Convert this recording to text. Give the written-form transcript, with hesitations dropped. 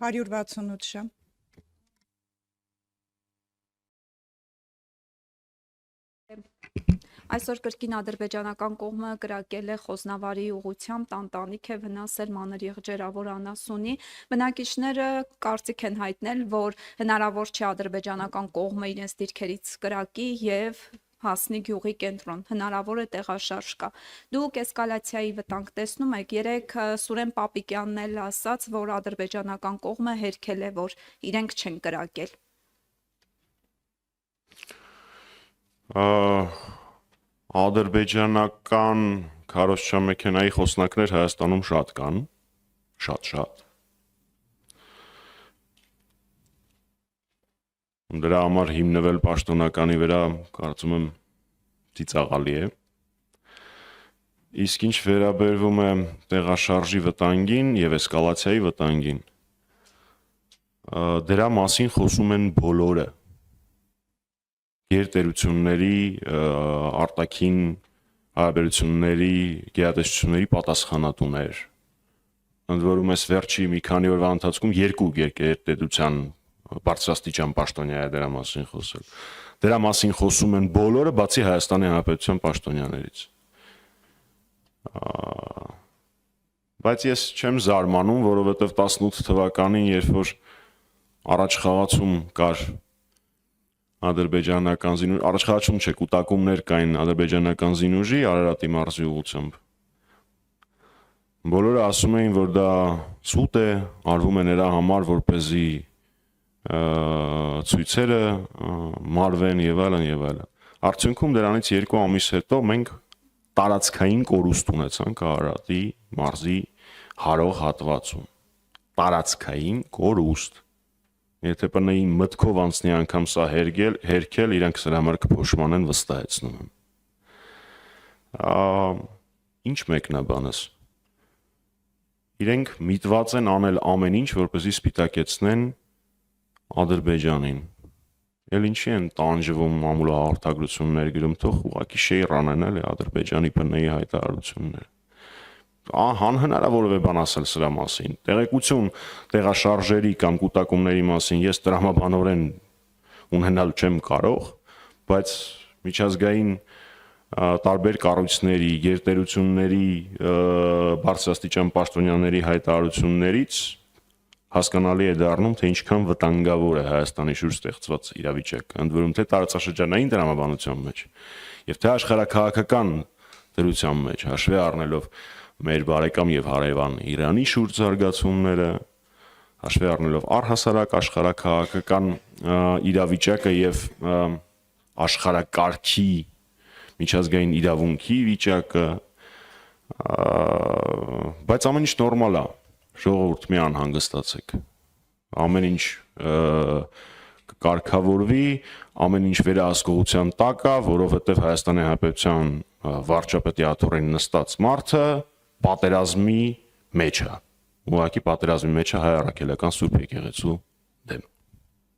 168 ժամ։ Այսօր կրկին ադրբեջանական կողմը կրակել է Խոզնավարի ուղղությամբ տանտանիք է վնասել մանր եղջերավոր անասունի։ Բնակիչները կարծիք են հայտնել, որ հնարավոր չէ ադրբեջանական կողմը իրենց դիրքերից կրակի եւ հասնի գյուղի կենտրոն, հնարավոր է տեղաշարժ կա։ Դուք էսկալացիայի վտանգ տեսնում եք։ Երեք Սուրեն Պապիկյանն էլ ասաց, որ ադրբեջանական կողմը հերքել է, որ իրենք չեն կրակել։ Ադրբեջանական քարոզչամեքենայի խոսնակներ Հայաստանում շատ կան, շատ։ Դրա համար հիմնվել պաշտոնականի վրա, կարծում եմ, ծիծաղալի է։ Իսկ ինչ վերաբերվում է տեղաշարժի վտանգին եւ էսկալացիայի վտանգին, դրա մասին խոսում են բոլորը։ Գերտերությունների, արտաքին հարաբերությունների, գերատեսչությունների պատասխանատուներ։ Ընդ որում այս վերջի մի քանի օրվա ընթացքում երկու գերտերության բարձրաստիճան պաշտոնյա է դրա մասին խոսել։ Դրա մասին խոսում են բոլորը, բացի Հայաստանի Հանրապետության պաշտոնյաներից։ Բայց ես չեմ զարմանում, որովհետև 18 թվականին, երբ որ առաջ խաղացում կար ադրբեջանական զինուժի, առաջխաղացում չէ, կուտակումներ կային ադրբեջանական զինուժի Արարատի մարզի ուղղությամբ։ Բոլորը ասում էին, որ դա սուտ է, արվում է նրա համար, որպեսզի ցույցերը մարվեն եւ այլն։ Արդյունքում դրանից 2 ամիս հետո մենք տարածքային կորուստ ունեցանք Արարատի մարզի հարող հատվածում։ Տարածքային կորուստ։ Եթե բնեի մտքով անցնի անգամ սա հերքել, իրանք սրա համար կփոշմանեն, վստահեցնում եմ։ Ինչ մեկնաբանես։ Իրենք միտված են անել ամեն ինչ, որպեսզի սպիտակեցնեն Ադրբեջանին։ Էլ ինչի են տանջվում մամուլահաղորդագրություններ գրում, թող ուղղակի շեյր անեն էլի Ադրբեջանի բնեի հայտարարությունները։ Անհնար է որևէ բան ասել սրա մասին։ Տեղեկություն տեղաշարժերի կամ կուտակումների մասին ես տրամաբանորեն ունենալ չեմ կարող, բայց միջազգային տարբեր կառույցների, գերտերությունների բարձրաստիճան պաշտոնյաների հայտարարություններից հասկանալի է դառնում, թե ինչքան վտանգավոր է Հայաստանի շուրջ ստեղծված իրավիճակը, ընդ որում թե տարածաշրջանային տրամաբանության մեջ, եւ թե աշխարհաքաղաքական դրության մեջ, հաշվի առնելով մեր բարեկամ եւ հարևան Իրանի շուրջ զարգացումները, հաշվի առնելով առհասարակ աշխարհաքաղաքական իրավիճակը եւ աշխարհակարգի միջազգային իրավունքի վիճակը, բայց ամեն ինչ նորմալ է, ժողովուրդ մի անհանգստացեք, ամեն ինչ կկարգավորվի, ամեն ինչ վերահսկողության տակ է, որովհետեւ Հայաստանի Հանրապետության վարչապետի աթոռին նստած մարդը պատերազմի մեջ է, ուղղակի պատերազմի մեջ է Հայ Առաքելական Սուրբ Եկեղեցու